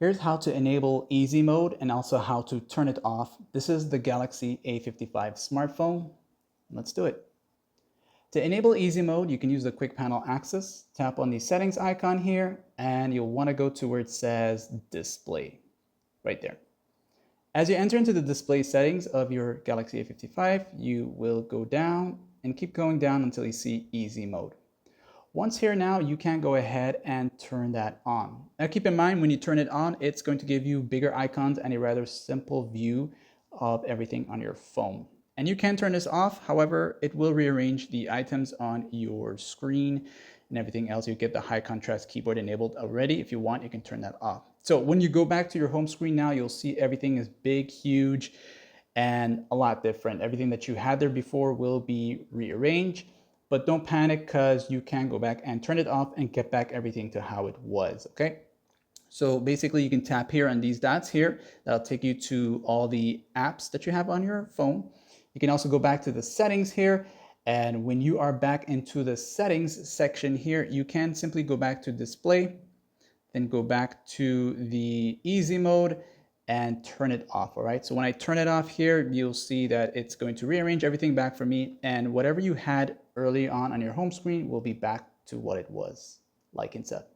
Here's how to enable easy mode and also how to turn it off. This is the Galaxy A55 smartphone. Let's do it. To enable easy mode, you can use the quick panel access. Tap on the settings icon here, and you'll want to go to where it says display, right there. As you enter into the display settings of your Galaxy A55, you will go down and keep going down until you see easy mode. Once here now, you can go ahead and turn that on. Now keep in mind, when you turn it on, it's going to give you bigger icons and a rather simple view of everything on your phone. And you can turn this off. However, it will rearrange the items on your screen and everything else. You get the high contrast keyboard enabled already. If you want, you can turn that off. So when you go back to your home screen now, you'll see everything is big, huge, and a lot different. Everything that you had there before will be rearranged. But don't panic, because you can go back and turn it off and get back everything to how it was, okay? So basically you can tap here on these dots here. That'll take you to all the apps that you have on your phone. You can also go back to the settings here. And when you are back into the settings section here, you can simply go back to display, then go back to the easy mode and turn it off, all right? So when I turn it off here, you'll see that it's going to rearrange everything back for me, and whatever you had early on your home screen will be back to what it was, like and such.